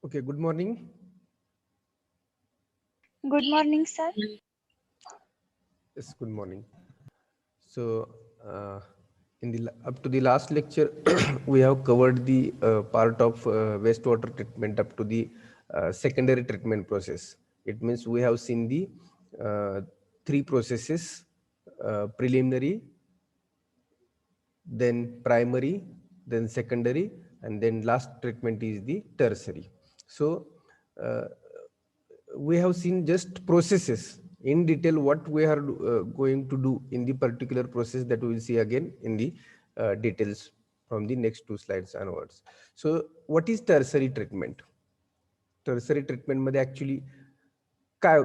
Okay, good morning. Good morning, sir. Yes, good morning. So, in the up to the last lecture, we have covered the part of wastewater treatment up to the secondary treatment process. It means we have seen the three processes: preliminary, then primary, then secondary, and then last treatment is the tertiary. So uh, we have seen just processes in detail. What we are going to do in the particular process, that we will see again in the details from the next two slides onwards. So what is tertiary treatment? Tertiary treatment मध्ये actually काय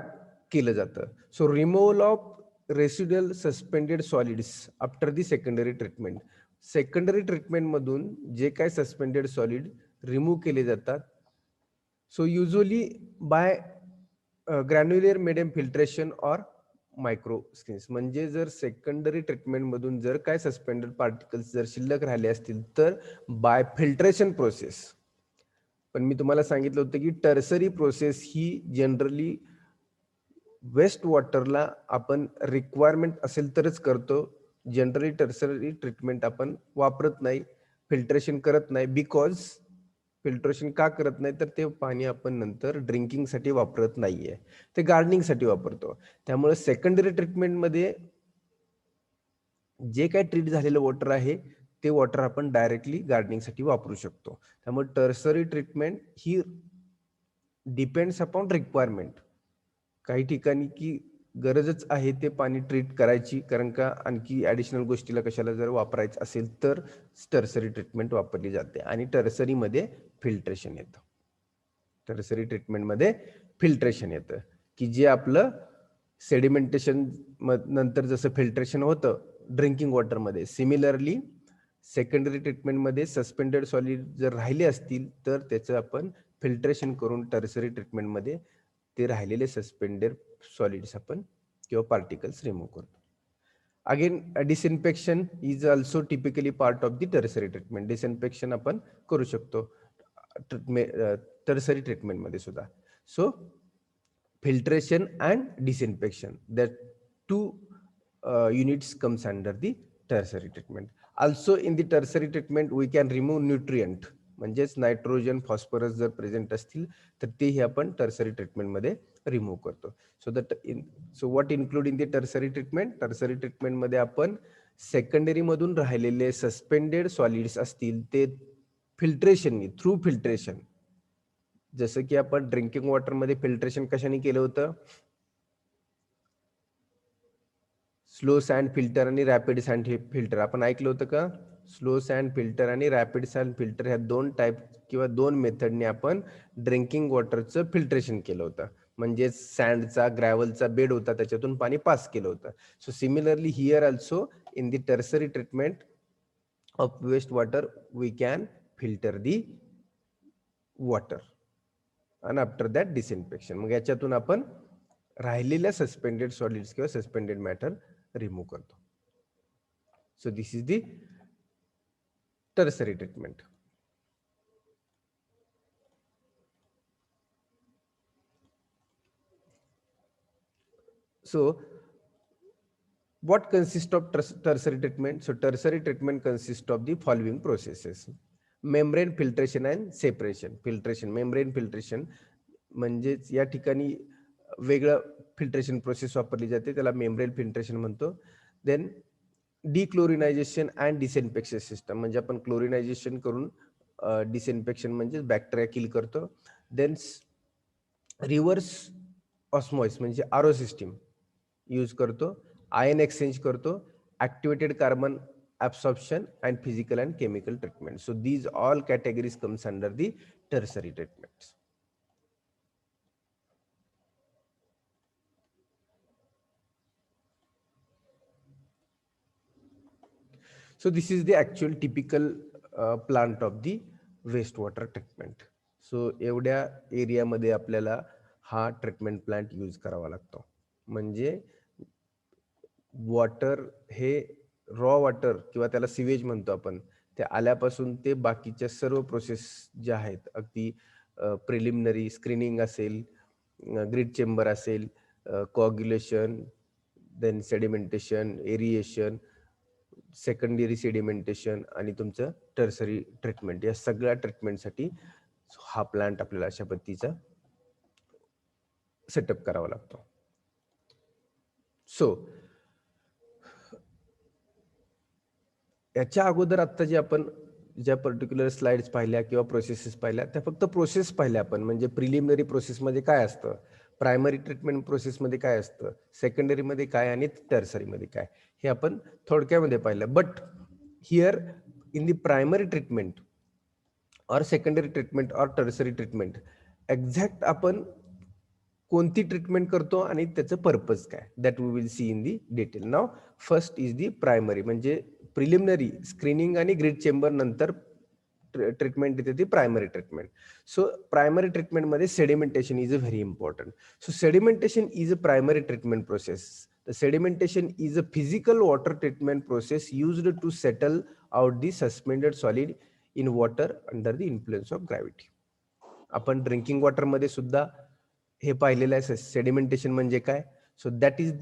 केलं जातं? So removal of residual suspended solids after the secondary treatment. Secondary treatment मधून जे काय suspended solid remove केले जातात, so usually by granular medium filtration or microscreens. म्हणजे जर सेकंडरी ट्रीटमेंट मधून जर काय सस्पेंडेड पार्टिकल्स जर शिल्लक राहिले असतील तर बाय फिल्ट्रेशन प्रोसेस. पण मी तुम्हाला सांगितलं होतं की टर्सरी प्रोसेस ही जनरली वेस्ट वॉटरला आपण रिक्वायरमेंट असेल तरच करतो. जनरली टर्सरी ट्रीटमेंट आपण वापरत नाही, फिल्ट्रेशन करत नाही. बिकॉज फिल्ट्रेशन का करत नाही, तर ते पाणी आपण नंतर ड्रिंकिंगसाठी वापरत नाहीये, ते गार्डनिंगसाठी वापरतो. त्यामुळे सेकंडरी ट्रीटमेंटमध्ये जे काय ट्रीट झालेलं वॉटर आहे ते वॉटर आपण डायरेक्टली गार्डनिंगसाठी वापरू शकतो. त्यामुळे टर्सरी ट्रीटमेंट ही डिपेंड्स अपॉन रिक्वायरमेंट. काही ठिकाणी की गरजच आहे ते पाणी ट्रीट करायची, कारण का आणखी ॲडिशनल गोष्टीला कशाला जर वापरायचं असेल तर टर्सरी ट्रीटमेंट वापरली जाते. आणि टर्सरीमध्ये फिल्ट्रेशन येतं. टर्सरी ट्रीटमेंटमध्ये फिल्ट्रेशन येतं की जे आपलं सेडिमेंटेशन नंतर जसं फिल्ट्रेशन होतं ड्रिंकिंग वॉटरमध्ये, सिमिलरली सेकंडरी ट्रीटमेंटमध्ये सस्पेंडेड सॉलिड जर राहिले असतील तर त्याचं आपण फिल्ट्रेशन करून टर्सरी ट्रीटमेंटमध्ये ते राहिलेले सस्पेंडेड सॉलिड्स आपण किंवा पार्टिकल्स रिमूव्ह करतो. Again disinfection is also typically part of the tertiary treatment. Disinfection आपण करू शकतो टर्सरी ट्रीटमेंटमध्ये सुद्धा. So filtration and disinfection, that two units comes under the tertiary treatment. Also in the tertiary treatment we can remove nutrient, म्हणजेच nitrogen phosphorus जर present असतील तर तेही आपण टर्सरी ट्रीटमेंटमध्ये रिमूव्ह करतो. So what include in the tertiary treatment? Tertiary ट्रीटमेंटमध्ये आपण सेकंडरी मधून राहिलेले सस्पेंडेड सॉलिड्स असतील ते फिल्ट्रेशननी, थ्रू फिल्ट्रेशन, जसं की आपण ड्रिंकिंग वॉटरमध्ये फिल्ट्रेशन कशाने केलं होतं? स्लो सँड फिल्टर आणि रॅपिड सँड फिल्टर. आपण ऐकलं होतं का? स्लो सँड फिल्टर आणि रॅपिड सँड फिल्टर ह्या दोन टाईप किंवा दोन मेथडने आपण ड्रिंकिंग वॉटरचं फिल्ट्रेशन केलं होतं. म्हणजे सँडचा, ग्रॅव्हलचा बेड होता, त्याच्यातून पाणी पास केलं होतं. So similarly here also in the tertiary treatment of waste water we can filter the water आणि आफ्टर दॅट डिसइन्फेक्शन. मग याच्यातून आपण राहिलेल्या सस्पेंडेड सॉलिड्स किंवा सस्पेंडेड मॅटर रिमूव्ह करतो. So this is the tertiary treatment. So what consists of tertiary treatment? So tertiary treatment consists of the following processes: membrane filtration and separation. Filtration, membrane filtration म्हणजेच या ठिकाणी वेगळं filtration process वापरली जाते, त्याला membrane filtration म्हणतो. Then डिक्लोरिनायझेशन and disinfection system, म्हणजे आपण क्लोरिनायझेशन करून डिसइन्फेक्शन म्हणजे बॅक्टेरिया किल करतो. देन रिव्हर्स ऑस्मोसिस म्हणजे आरो सिस्टीम यूज करतो. आयन एक्सचेंज करतो. Activated carbon absorption and physical and chemical treatment. So these all categories comes under the tertiary treatments. So this is the actual typical plant of the wastewater treatment. So एवढ्या एरियामध्ये आपल्याला हा treatment plant use करावा लागतो. म्हणजे water हे raw water किंवा त्याला सिवेज म्हणतो आपण, ते आल्यापासून ते बाकीच्या सर्व प्रोसेस ज्या आहेत, अगदी प्रिलिमिनरी स्क्रीनिंग असेल, ग्रीड चेंबर असेल, coagulation, then sedimentation, aeration, secondary sedimentation आणि तुमचं टर्सरी ट्रीटमेंट, या सगळ्या ट्रीटमेंटसाठी हा प्लांट आपल्याला अशा पद्धतीचा सेटअप करावा लागतो. सो याच्या अगोदर आता जे आपण ज्या पर्टिक्युलर स्लाइड्स पाहिल्या किंवा प्रोसेसेस पाहिल्या त्या फक्त प्रोसेस पाहिल्या आपण, म्हणजे प्रिलिमिनरी प्रोसेसमध्ये काय असतं, प्रायमरी ट्रीटमेंट प्रोसेसमध्ये काय असतं, सेकंडरीमध्ये काय आणि टर्सरीमध्ये काय, हे आपण थोडक्यामध्ये पाहिलं. But here in the primary treatment और सेकंडरी ट्रीटमेंट और टर्सरी ट्रीटमेंट एक्झॅक्ट आपण कोणती ट्रीटमेंट करतो आणि त्याचं पर्पज काय, that we will see in the detail. Now first is the primary, म्हणजे प्रिलिमिनरी स्क्रीनिंग आणि ग्रीड चेंबर नंतर ट्रीटमेंट येते ती प्रायमरी ट्रीटमेंट. सो प्रायमरी ट्रीटमेंटमध्ये sedimentation is a very important. So sedimentation is a primary treatment process. The sedimentation is a physical water treatment process used to settle out the suspended solid in water under the influence of gravity. आपण drinking water मध्ये सुद्धा हे पाहिलेलं आहे sedimentation म्हणजे काय. So that is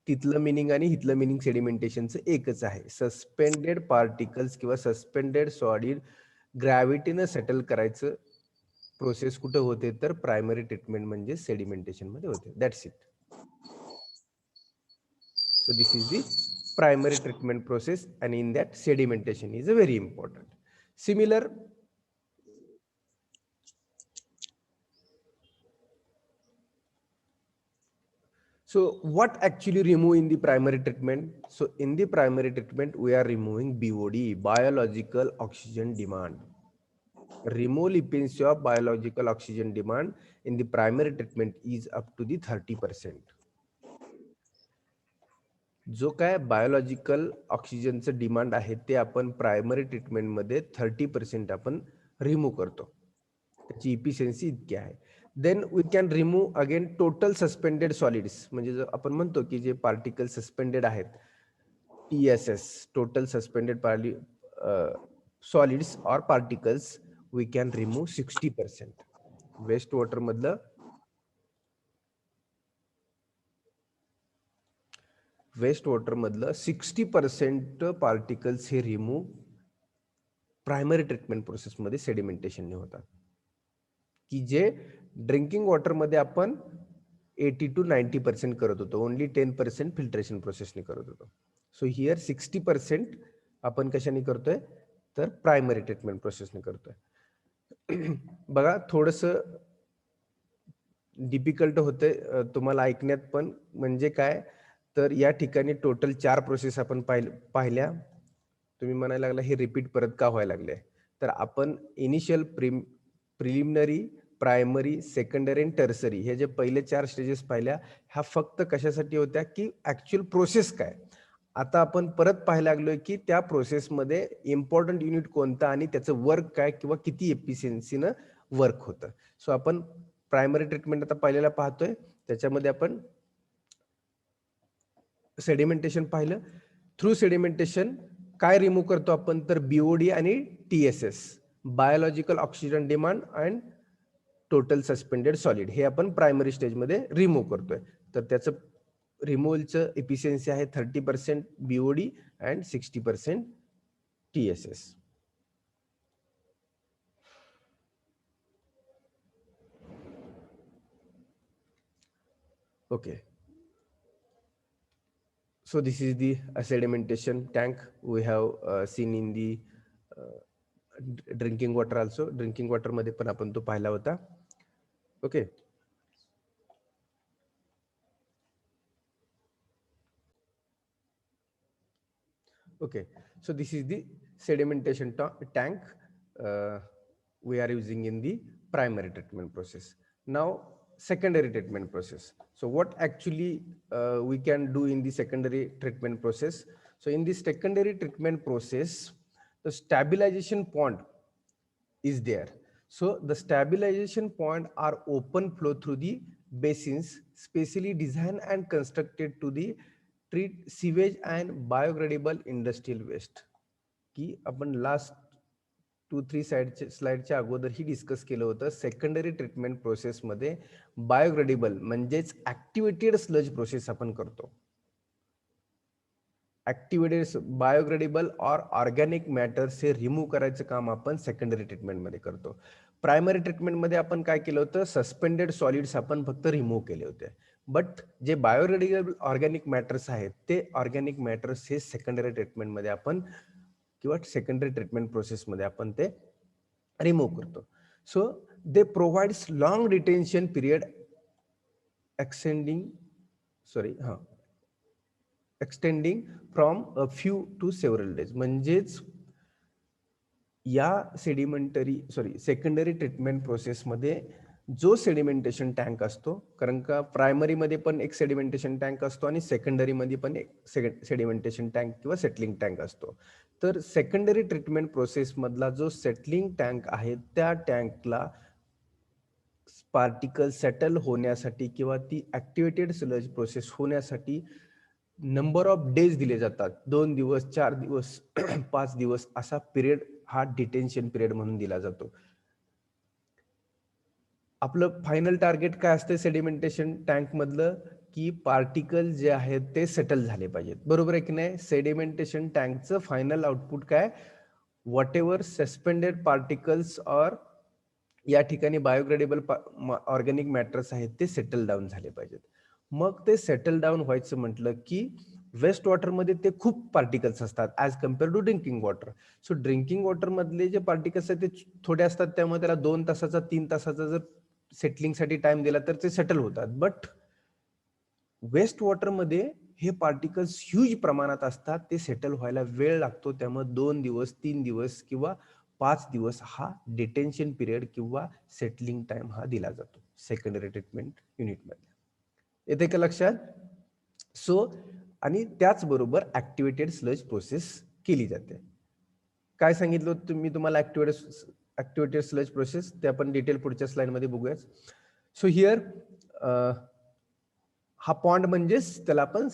तिथलं meaning आणि इथलं मिनिंग सेडिमेंटेशनचं एकच आहे. सस्पेंडेड पार्टिकल्स किंवा सस्पेंडेड सॉलिड ग्रॅव्हिटीनं सेटल करायचं प्रोसेस कुठं होते, तर प्रायमरी ट्रीटमेंट म्हणजे सेडिमेंटेशन मध्ये होते. That's it. So this is the primary treatment process, and in that sedimentation is a very important. Similar, so what actually remove in the primary treatment? So in the primary treatment we are removing BOD, biological oxygen demand. Remove efficiency of biological oxygen demand in the primary treatment is up to the 30%. जो काय biological ऑक्सिजनचं demand आहे ते आपण primary ट्रीटमेंटमध्ये 30% आपण remove करतो. त्याची efficiency इतकी आहे. Then we can remove again total suspended solids, म्हणजे जो आपण म्हणतो की जे पार्टिकल सस्पेंडेड आहेत, TSS, total suspended solids or particles, we can remove 60%. Waste water मधलं वेस्ट वॉटर मधलं 60% पार्टिकल्स हे रिमूव्ह प्रायमरी ट्रीटमेंट प्रोसेसमध्ये सेडिमेंटेशनने होतात, की जे ड्रिंकिंग वॉटरमध्ये आपण 80 to 90% करत होतो, ओनली 10% फिल्ट्रेशन प्रोसेसने करत होतो. सो हिअर 60% आपण कशाने करतोय, तर प्रायमरी ट्रीटमेंट प्रोसेसने करतोय. बघा थोडंसं डिफिकल्ट होते तुम्हाला ऐकण्यात, पण म्हणजे काय, तर या ठिकाणी टोटल 4 प्रोसेस आपण पाहिल्या. तुम्ही म्हणायला लागला हे रिपीट परत का व्हायला लागले, तर आपण इनिशियल प्रिलिमिनरी, प्रायमरी, सेकंडरी आणि टर्सरी हे जे पहिले 4 स्टेजेस पाहिल्या, ह्या फक्त कशासाठी होत्या, की ऍक्च्युअल प्रोसेस काय. आता आपण परत पाहायला लागलोय की त्या प्रोसेसमध्ये इम्पॉर्टंट युनिट कोणतं आणि त्याचं वर्क काय किंवा किती एफिशियन्सीनं वर्क होतं. सो आपण प्रायमरी ट्रीटमेंट आता पहिल्याला पाहतोय, त्याच्यामध्ये आपण सेडिमेंटेशन पाहिलं. थ्रू सेडिमेंटेशन काय रिमूव्ह करतो आपण, तर BOD आणि TSS, biological oxygen demand and total suspended solid, हे आपण प्रायमरी स्टेजमध्ये रिमूव्ह करतोय. तर त्याचं रिमूव्हलचं एफिशियन्सी आहे 30% BOD and 60% TSS. Okay. So this is the sedimentation tank we have seen in the drinking water also. Drinking water मध्ये पण आपण तो पाहिला होता. Okay. Okay, so this is the sedimentation tank we are using in the primary treatment process. Now secondary treatment process. So what actually we can do in the secondary treatment process? So in the secondary treatment process, the stabilization point is there. So the stabilization point are open flow through the basins specially designed and constructed to the treat sewage and biodegradable industrial waste. की आपण last 2-3 स्लाइडच्या अगोदरही discuss केलं होतं. Secondary treatment प्रोसेसमध्ये biodegradable म्हणजेच activated sludge process आपण करतो. Activated biodegradable और organic matters हे रिमूव्ह करायचं काम आपण सेकंडरी ट्रीटमेंटमध्ये करतो. प्रायमरी ट्रीटमेंटमध्ये आपण काय केलं होतं, सस्पेंडेड सॉलिड्स आपण फक्त रिमूव्ह केले होते. बट जे बायोग्रेडेबल ऑर्गॅनिक मॅटर्स आहेत ते ऑर्गॅनिक मॅटर्स हे सेकंडरी ट्रीटमेंटमध्ये आपण किंवा सेकंडरी ट्रीटमेंट प्रोसेसमध्ये आपण ते रिमूव्ह करतो. So they provides long detention period extending from a few to several days. म्हणजेच या सेकंडरी ट्रीटमेंट प्रोसेसमध्ये जो सेडिमेंटेशन टँक असतो, कारण का प्रायमरीमध्ये पण एक सेडिमेंटेशन टँक असतो आणि सेकंडरीमध्ये पण एक सेडिमेंटेशन टँक किंवा सेटलिंग टँक असतो. तर सेकंडरी ट्रीटमेंट प्रोसेसमधला जो सेटलिंग टँक आहे त्या टँकला पार्टिकल सेटल होण्यासाठी किंवा ती ऍक्टिव्हेटेड स्लज प्रोसेस होण्यासाठी नंबर ऑफ डेज दिले जातात. 2 दिवस, 4 दिवस, 5 दिवस असा पिरियड हा डिटेन्शन पिरियड म्हणून दिला जातो. आपलं फायनल टार्गेट काय असतं सेडिमेंटेशन टँक मधलं, की पार्टिकल जे आहेत ते सेटल झाले पाहिजेत. बरोबर आहे की नाही? सेडिमेंटेशन टँकचं फायनल आउटपुट काय, व्हॉट एव्हर सस्पेंडेड पार्टिकल्स और या ठिकाणी बायोग्रेडेबल ऑर्गॅनिक मॅटर्स आहेत ते सेटल डाऊन झाले पाहिजेत. मग ते सेटल डाऊन व्हायचं म्हटलं की वेस्ट वॉटरमध्ये ते खूप पार्टिकल्स असतात as compare to drinking water. So drinking water मधले जे पार्टिकल्स आहेत ते थोडे असतात, त्यामुळे त्याला 2 तासाचा 3 तासाचा जर सेटलिंगसाठी टाइम दिला तर ते सेटल होतात. बट वेस्ट वॉटरमध्ये हे पार्टिकल्स ह्यूज प्रमाणात असतात, ते सेटल व्हायला वेळ लागतो. त्यामुळे 2 दिवस, 3 दिवस किंवा 5 दिवस हा डिटेन्शन पिरियड किंवा सेटलिंग टाइम हा दिला जातो सेकंडरी ट्रीटमेंट युनिटमध्ये. येते का लक्षात? सो आणि त्याचबरोबर ऍक्टिव्हेटेड स्लज प्रोसेस केली जाते. काय सांगितलं मी तुम्हाला ऍक्टिव्हेटेड स्लज प्रोसेस, ते आपण डिटेल पुढच्या स्लाइडमध्ये बघूया. सो हिअर हा पॉन्ड म्हणजेच त्याला आपण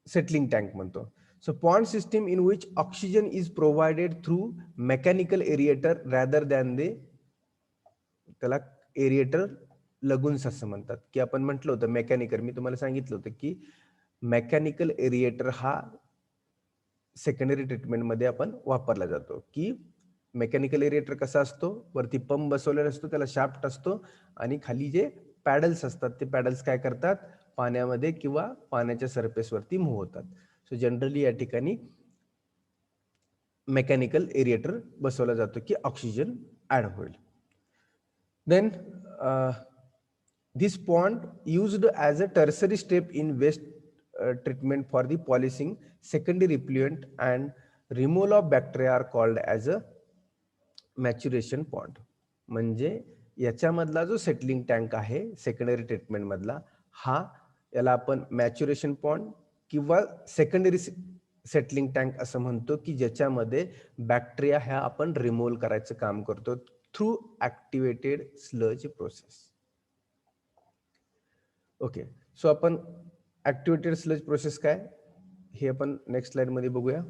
सेटलिंग टँक म्हणतो. So pond system in which oxygen is provided through mechanical aerator rather than त्याला एरिएटर लगुन्स असं म्हणतात, की आपण म्हटलं होतं मेकॅनिकल, मी तुम्हाला सांगितलं होतं की मेकॅनिकल एरिएटर हा सेकंडरी ट्रीटमेंटमध्ये आपण वापरला जातो. की मेकॅनिकल एरिएटर कसा असतो, वरती पंप बसवलेला असतो, त्याला शाफ्ट असतो आणि खाली जे पॅडल्स असतात ते पॅडल्स काय करतात, पाण्यामध्ये किंवा पाण्याच्या सरफेसवरती मूव्ह होतात. सो जनरली या ठिकाणी मेकॅनिकल एरिएटर बसवला जातो की ऑक्सिजन ऍड होईल. Then this pond used as a tertiary step in waste treatment for the polishing secondary effluent and removal of bacteria are called as a maturation pond. म्हणजे याच्यामधला जो settling tank आहे secondary treatment मधला, हा याला आपण maturation pond किंवा secondary settling tank असं म्हणतो, की ज्याच्यामध्ये बॅक्टेरिया ह्या आपण रिमूव्ह करायचं काम करतो through activated sludge process. Okay, so आपण ऍक्टिव्हेटेड स्लज प्रोसेस काय हे आपण नेक्स्ट स्लाइड मध्ये बघूया.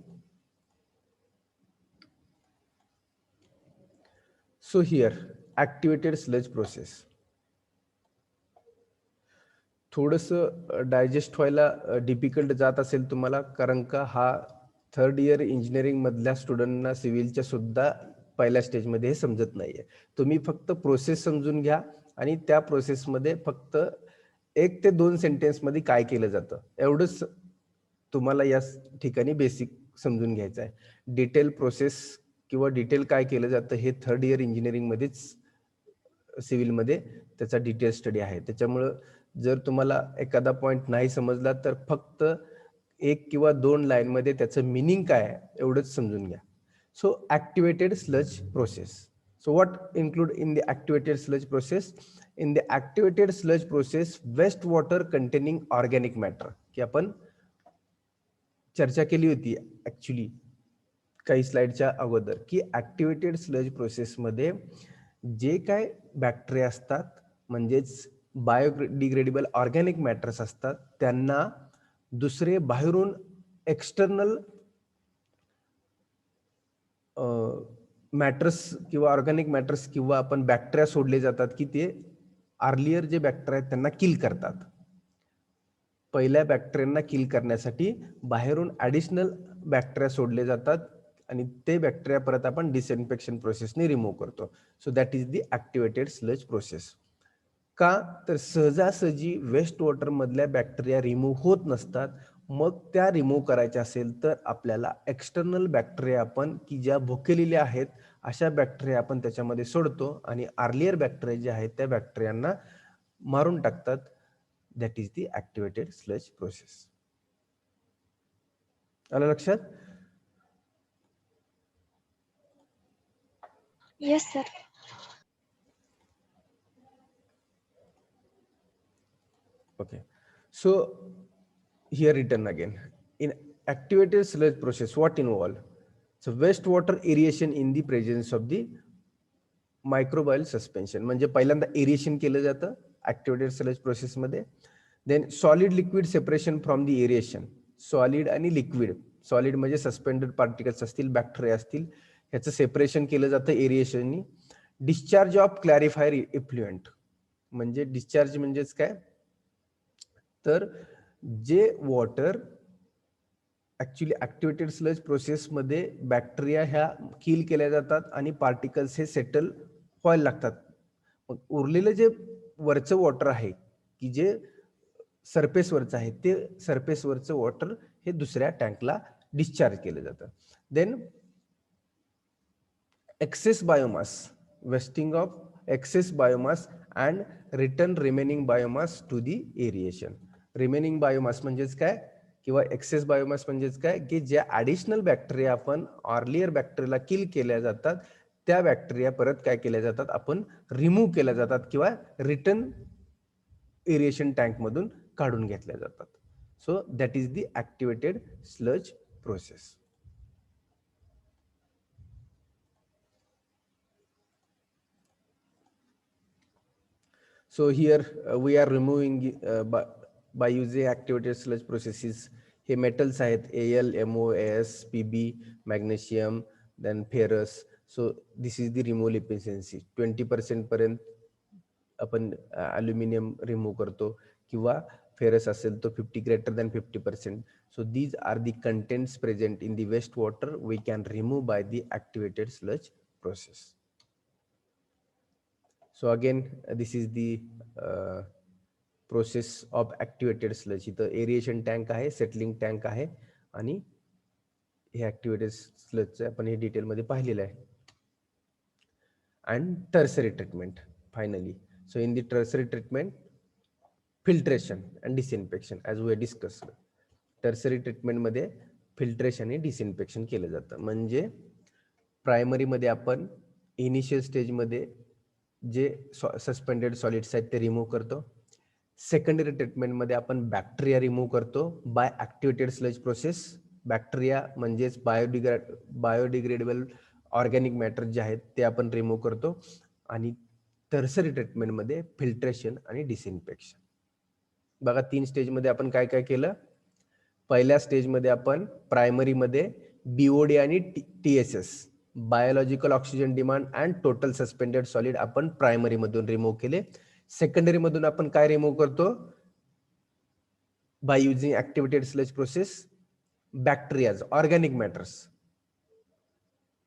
So here activated sludge process थोडस डायजेस्ट व्हायला डिफिकल्ट जात असेल तुम्हाला, कारण का हा थर्ड इयर इंजिनिअरिंग मधल्या स्टुडंटना सिव्हिलच्या सुद्धा पहिल्या स्टेजमध्ये हे समजत नाहीये. तुम्ही फक्त प्रोसेस समजून घ्या आणि त्या प्रोसेसमध्ये फक्त 1 ते 2 सेंटेन्स मध्ये काय केलं जातं एवढंच तुम्हाला या ठिकाणी बेसिक समजून घ्यायचं आहे. डिटेल प्रोसेस किंवा डिटेल काय केलं जातं हे थर्ड इयर इंजिनिअरिंग मध्येच सिव्हिलमध्ये त्याचा डिटेल स्टडी आहे. त्याच्यामुळं जर तुम्हाला एखादा पॉइंट नाही समजला तर फक्त 1 किंवा 2 लाईन मध्ये त्याचं मिनिंग काय आहे एवढंच समजून घ्या. So activated sludge process. So what include in the activated sludge process? In the activated sludge process, wastewater containing organic matter की आपण चर्चा केली होती ऍक्च्युली काही स्लाइडच्या अगोदर, की ऍक्टिव्हेटेड स्लज प्रोसेस मध्ये जे काय बॅक्टेरिया असतात म्हणजेच बायोडिग्रेडेबल ऑर्गॅनिक मॅटर्स असतात, त्यांना दुसरे बाहेरून एक्सटर्नल मॅटर्स किंवा ऑर्गॅनिक मॅटर्स किंवा आपण बॅक्टेरिया सोडले जातात की ते अर्लियर जे बॅक्टेरिया आहेत त्यांना किल करतात. पहिल्या बॅक्टेरियांना किल करण्यासाठी बाहेरून ॲडिशनल बॅक्टेरिया सोडले जातात आणि ते बॅक्टेरिया परत आपण डिसइन्फेक्शन प्रोसेसने रिमूव्ह करतो. So that is the activated sludge process. का तर सहजासहजी वेस्ट वॉटरमधल्या बॅक्टेरिया रिमूव्ह होत नसतात. मग त्या रिमूव्ह करायच्या असेल तर आपल्याला एक्सटर्नल बॅक्टेरिया आपण की ज्या भुकेलेल्या आहेत अशा बॅक्टेरिया आपण त्याच्यामध्ये सोडतो आणि अर्लियर बॅक्टेरिया जे आहेत त्या बॅक्टेरियांना मारून टाकतात. That is the activated sludge process. आलं लक्षात? Yes, sir. Okay. So here written again. In activated sludge process, what involve? So wastewater aeration in the presence of the microbial suspension. म्हणजे पहिल्यांदा aeration केलं जातं ऍक्टिव्हेटेड स्लज प्रोसेस मध्ये. Then solid liquid separation from the aeration. Solid आणि liquid. Solid म्हणजे suspended particles असतील, bacteria असतील, ह्याचं सेपरेशन केलं जातं एरिएशननी. Discharge of clarifier effluent. म्हणजे डिस्चार्ज म्हणजेच काय तर जे वॉटर ऍक्च्युली ऍक्टिव्हेटेड स्लज प्रोसेसमध्ये बॅक्टेरिया ह्या किल केल्या जातात आणि पार्टिकल्स हे सेटल व्हायला लागतात. मग उरलेलं जे वरचं वॉटर आहे की जे सरफेसवरचं आहे ते सरफेसवरचं वॉटर हे दुसऱ्या टँकला डिस्चार्ज केलं जातं. Then excess biomass, wasting of excess biomass and return remaining biomass to the aeration. Remaining biomass म्हणजेच काय किंवा एक्सेस बायोमास म्हणजेच काय की ज्या ॲडिशनल बॅक्टेरिया आपण अर्लियर बॅक्टेरियाला किल केल्या जातात त्या बॅक्टेरिया परत काय केल्या जातात आपण रिमूव्ह केल्या जातात किंवा रिटर्न एरिएशन टँक मधून काढून घेतल्या जातात. So that is the activated sludge process. So here we are removing by using activated sludge processes. हे metals आहेत Al, MO, As, Pb, magnesium, then ferrous. So this is the removal efficiency. 20% पर्यंत आपण aluminium remove करतो किंवा ferrous असेल तो 50 greater than 50%. So these are the contents present in the wastewater we can remove by the activated sludge process. So again, this is the process of activated sludge. इथं aeration tank आहे, settling tank आहे आणि हे activated स्लजचं आपण हे डिटेलमध्ये पाहिलेलं आहे. And tertiary treatment finally. So in the tertiary treatment filtration and disinfection as we discuss. Tertiary ट्रीटमेंटमध्ये फिल्ट्रेशन आणि डिसइन्फेक्शन केलं जातं. म्हणजे प्रायमरीमध्ये आपण इनिशियल स्टेजमध्ये जे सस्पेंडेड सॉलिड्स आहेत ते रिमूव्ह करतो. सेकंडरी ट्रीटमेंटमध्ये आपण बॅक्टेरिया रिमूव्ह करतो by activated sludge process. Bacteria म्हणजेच बायोडिग्रेडेबल ऑर्गॅनिक मॅटर जे आहेत ते आपण रिमूव्ह करतो. आणि टर्सरी ट्रीटमेंटमध्ये फिल्ट्रेशन आणि डिसइन्फेक्शन. बघा 3 स्टेजमध्ये आपण काय काय केलं. पहिल्या स्टेजमध्ये आपण प्रायमरीमध्ये बीओडी आणि TSS biological oxygen demand and total suspended solid आपण प्रायमरी मधून रिमूव्ह केले. सेकंडरी मधून आपण काय रिमूव्ह करतो by using activated sludge process bacterias organic matters.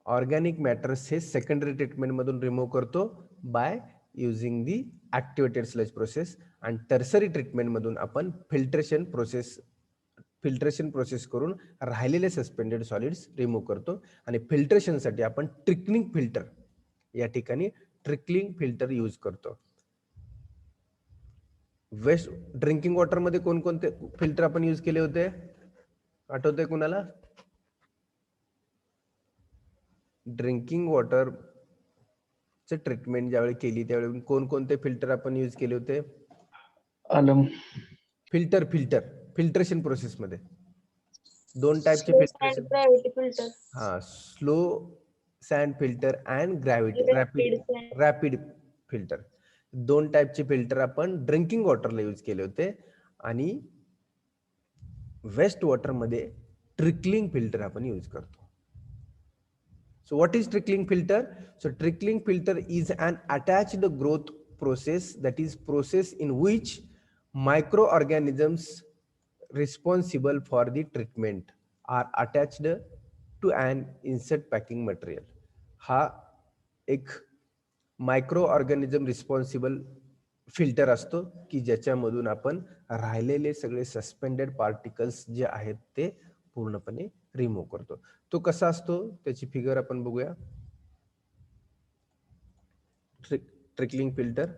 Organic matters हे सेकंडरी ट्रीटमेंट मधून रिमूव्ह करतो by using the activated sludge process. आणि टर्सरी ट्रीटमेंट मधून आपण फिल्ट्रेशन प्रोसेस करून राहिलेले सस्पेंडेड सॉलिड्स रिमूव्ह करतो. आणि फिल्ट्रेशनसाठी आपण ट्रिकलिंग फिल्टर या ठिकाणी ट्रिकलिंग फिल्टर यूज करतो. वेस्ट ड्रिंकिंग वॉटर मध्ये कोणकोणते फिल्टर आपण यूज केले होते आठवतंय कुणाला? ड्रिंकिंग वॉटर चे ट्रीटमेंट ज्यावेळी केली त्यावेळी कोणकोणते फिल्टर आपण यूज केले होते? अलम फिल्ट्रेशन प्रोसेस मध्ये 2 टाइपचे Slow filtration. and gravity filter. हा, slow sand filter and gravity rapid filter. 2 टाइपचे फिल्टर आपण ड्रिंकिंग वॉटरला यूज केले होते. आणि वेस्ट वॉटर मध्ये ट्रिकलिंग फिल्टर आपण यूज करतो. So what is trickling filter? So trickling filter is an attached growth process, that is process in which microorganisms responsible for the treatment are attached to an insert packing material. हा एक micro organism responsible filter असतो की ज्याच्यामधून आपण राहिलेले सगळे suspended particles जे आहेत ते पूर्णपणे रिमूव्ह करतो. तो कसा असतो त्याची फिगर आपण बघूया. Trickling filter.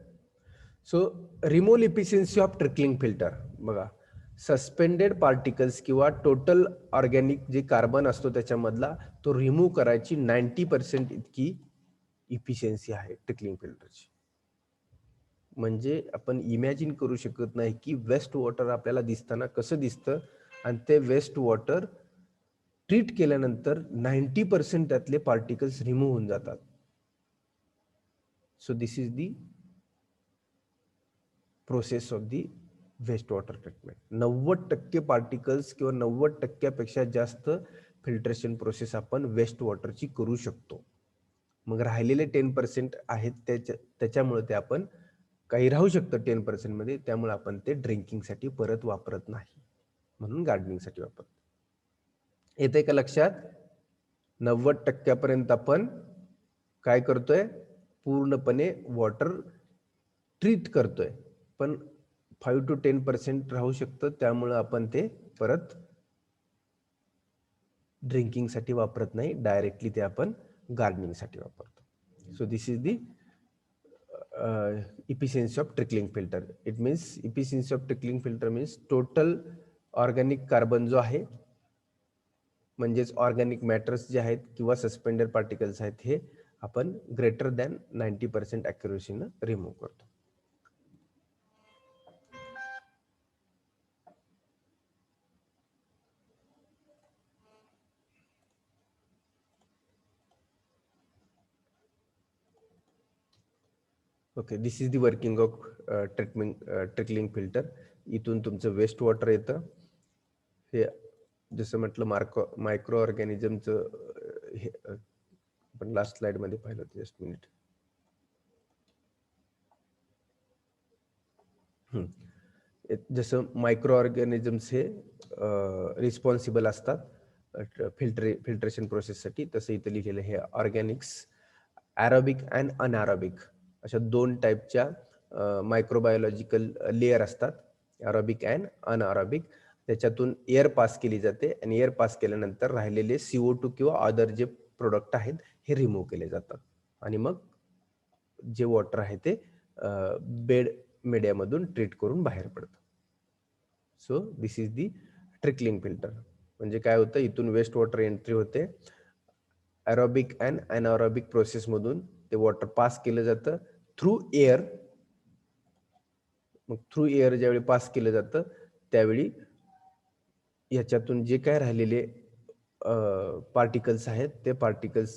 So removal efficiency of trickling filter बघा, सस्पेंडेड पार्टिकल्स किंवा टोटल ऑर्गॅनिक जे कार्बन असतो त्याच्यामधला तो रिमूव्ह करायची 90% इतकी इफिशियन्सी आहे ट्रिकलिंग फिल्टरची. म्हणजे आपण इमॅजिन करू शकत नाही की वेस्ट वॉटर आपल्याला दिसताना कसं दिसतं आणि ते वेस्ट वॉटर ट्रीट केल्यानंतर 90% त्यातले पार्टिकल्स रिमूव्ह होऊन जातात. So this is the process of the waste water treatment. 90% particles किंवा 90%पेक्षा जास्त फिल्ट्रेशन प्रोसेस आपण वेस्ट वॉटरची करू शकतो. मग राहिलेले 10% आहेत त्याच्यामुळे ते आपण काही राहू शकतं 10% मध्ये, त्यामुळे आपण ते ड्रिंकिंगसाठी परत वापरत नाही, म्हणून गार्डनिंगसाठी वापरतो. येते का लक्षात? 90% आपण काय करतोय, पूर्णपणे वॉटर ट्रीट करतोय, पण 5 to 10% राहू शकतं, त्यामुळे आपण ते परत ड्रिंकिंगसाठी वापरत नाही, डायरेक्टली ते आपण गार्डनिंगसाठी वापरतो. So this is the efficiency of trickling filter. It means efficiency of trickling filter means total organic carbon जो आहे, म्हणजेच ऑर्गॅनिक मॅटर्स जे आहेत किंवा सस्पेंडेड पार्टिकल्स आहेत हे आपण ग्रेटर दॅन 90% ॲक्युरेसीनं रिमूव्ह करतो. Okay, this is the working of trickling filter. इथून तुमचं वेस्ट वॉटर येतं. हे जसं म्हटलं मायक्रो ऑर्गॅनिझमचं हे आपण लास्ट स्लाइड मध्ये पाहिलं होतं. Just minute. जसं मायक्रो ऑर्गॅनिझम्स हे रिस्पॉन्सिबल असतात फिल्ट्रेशन प्रोसेससाठी, तसं इथं लिहिलेलं हे ऑर्गॅनिक्स ॲरोबिक अँड अनॲरोबिक अशा 2 टाईपच्या मायक्रोबायोलॉजिकल लेअर असतात, ॲरोबिक अँड अनॲरोबिक. त्याच्यातून एअर पास केली जाते आणि एअर पास केल्यानंतर राहिलेले CO2 किंवा अदर जे प्रोडक्ट आहेत हे रिमूव्ह केले जातात आणि मग जे वॉटर आहे ते बेड मीडियामधून ट्रीट करून बाहेर पडतं. So this is the trickling filter. म्हणजे काय होतं, इथून वेस्ट वॉटर एंट्री होते, ॲरोबिक अँड अनॲरोबिक प्रोसेसमधून ते वॉटर पास केलं जातं थ्रू एअर. मग थ्रू एअर ज्यावेळी पास केलं जातं त्यावेळी याच्यातून जे काय राहिलेले पार्टिकल्स आहेत ते पार्टिकल्स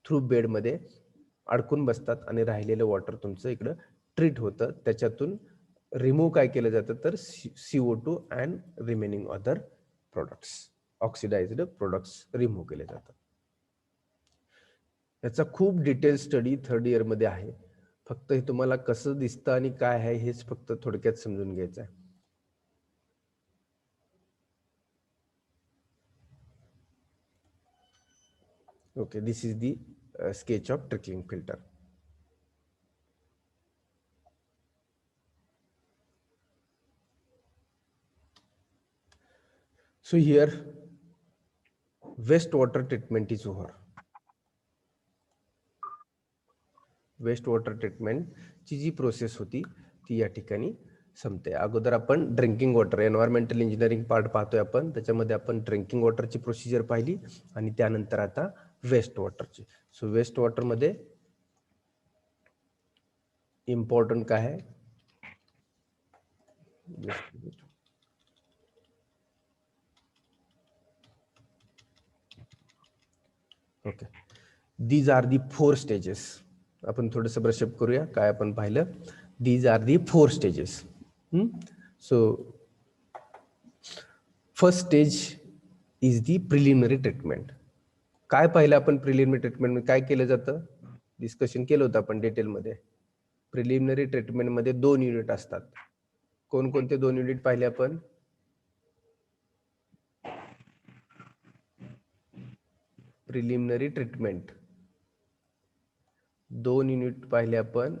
थ्रू बेडमध्ये अडकून बसतात आणि राहिलेलं वॉटर तुमचं इकडं ट्रीट होतं. त्याच्यातून रिमूव्ह काय केलं जातं तर CO2 and remaining other products, oxidised products remove केले जातात. याचा खूप डिटेल स्टडी 3rd इयर मध्ये आहे. फक्त हे तुम्हाला कसं दिसतं आणि काय आहे हेच फक्त थोडक्यात समजून घ्यायचं आहे. Okay, this is the sketch of trickling filter. So here wastewater treatment is over. wastewater treatment ची जी प्रोसेस होती ती या ठिकाणी संपते. अगोदर आपण drinking water environmental engineering part पाहतोय आपण, त्याच्यामध्ये आपण ड्रिंकिंग वॉटरची प्रोसिजर पाहिली आणि त्यानंतर आता वेस्ट वॉटरची. सो वेस्ट वॉटर मध्ये इम्पॉर्टंट काय आहे, okay, these are the 4 stages. आपण थोडंसं ब्रशअप करूया. काय आपण पाहिलं, these are the 4 stages. So first stage is the preliminary treatment. काय पाहिलं आपण प्रिलिमिनरी ट्रीटमेंट मध्ये काय केलं जातं, डिस्कशन केलं होतं आपण डिटेलमध्ये. प्रिलिमिनरी ट्रीटमेंट मध्ये 2 युनिट असतात. कोणकोणते 2 युनिट पाहिले आपण? प्रिलिमिनरी ट्रीटमेंट 2 युनिट पाहिले आपण.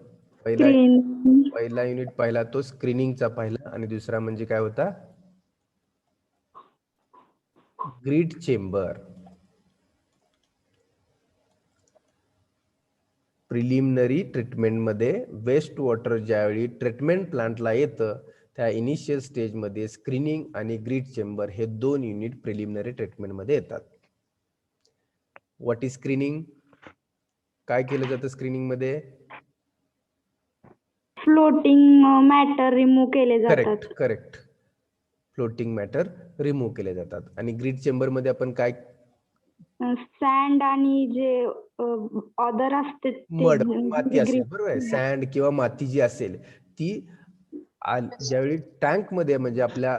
पहिला युनिट पाहिला तो स्क्रीनिंगचा पाहिला आणि दुसरा म्हणजे काय होता, ग्रीड चेंबर. प्रिलिमिनरी ट्रीटमेंट मध्ये वेस्ट वॉटर ज्यावेळी ट्रीटमेंट प्लांटला येतं त्या इनिशियल स्टेजमध्ये स्क्रीनिंग आणि ग्रीड चेंबर हे 2 युनिट प्रिलिमिनरी ट्रीटमेंट मध्ये येतात. What is screening? काय केलं जातं स्क्रीनिंग मध्ये? फ्लोटिंग मॅटर रिमूव्ह केले जातात. करेक्ट. फ्लोटिंग मॅटर रिमूव्ह केले जातात. आणि ग्रीड चेंबर मध्ये आपण काय? सँड आणि जे अदर असते मड, माती असेल, बरोबर आहे. सँड किंवा माती जी असेल ती ज्यावेळी टँक मध्ये म्हणजे आपल्या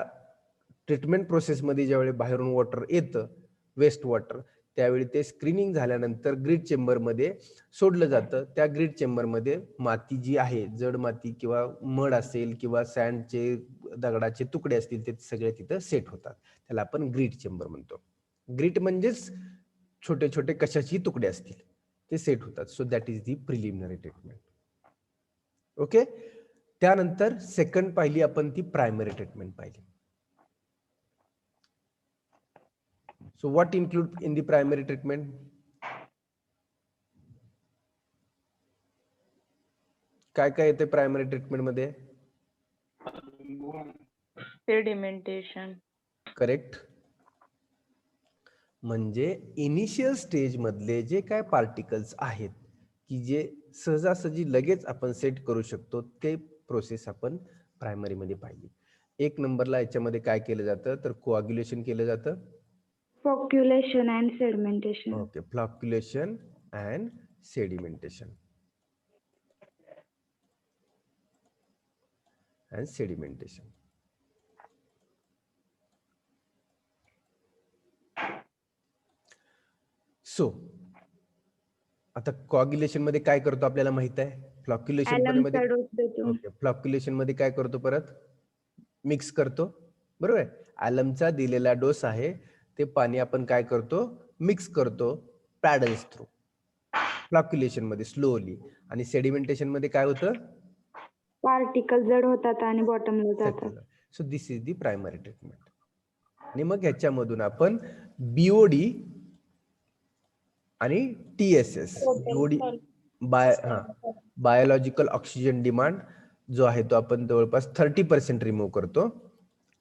ट्रीटमेंट प्रोसेस मध्ये ज्यावेळी बाहेरून वॉटर येतं, वेस्ट वॉटर, त्यावेळी ते स्क्रीनिंग झाल्यानंतर ग्रीड चेंबर मध्ये सोडलं जातं. त्या ग्रीड चेंबर मध्ये माती जी आहे, जड माती किंवा मड असेल किंवा सँडचे दगडाचे तुकडे असतील ते सगळे तिथं सेट होतात. त्याला आपण ग्रीड चेंबर म्हणतो. ग्रीड म्हणजेच छोटे छोटे कशाची तुकडे असतील ते सेट होतात. So that is the preliminary treatment. Okay. त्यानंतर सेकंड पाहिली आपण ती प्रायमरी ट्रीटमेंट पाहिली. So what include in the primary treatment? काय काय येते प्रायमरी ट्रीटमेंट मध्ये? सेडिमेंटेशन. करेक्ट. म्हणजे इनिशियल स्टेज मधले जे काय पार्टिकल्स आहेत की जे सहजासहजी लगेच आपण सेट करू शकतो ते प्रोसेस आपण प्रायमरी मध्ये पाहिली. 1 नंबरला याच्यामध्ये काय केलं जातं तर कोआग्युलेशन केलं जातं. Flocculation and sedimentation. Okay. Flocculation and sedimentation. So आता कोआग्युलेशन मध्ये काय करतो आपल्याला माहित आहे. फ्लॉक्युलेशन मध्ये काय करतो, परत मिक्स करतो, बरोबर आहे. ॲलमचा दिलेला डोस आहे ते पाणी आपण काय करतो, मिक्स करतो पॅडल्स थ्रू. फ्लॉक्युलेशन मध्ये स्लोली. आणि सेडिमेंटेशन मध्ये काय होतं, पार्टिकल जड होतात आणि बॉटमला जातात. So this is the primary treatment. आणि मग ह्याच्यामधून आपण बीओडी आणि TSS, BOD biological oxygen demand जो आहे तो आपण जवळपास 30% रिमूव्ह करतो.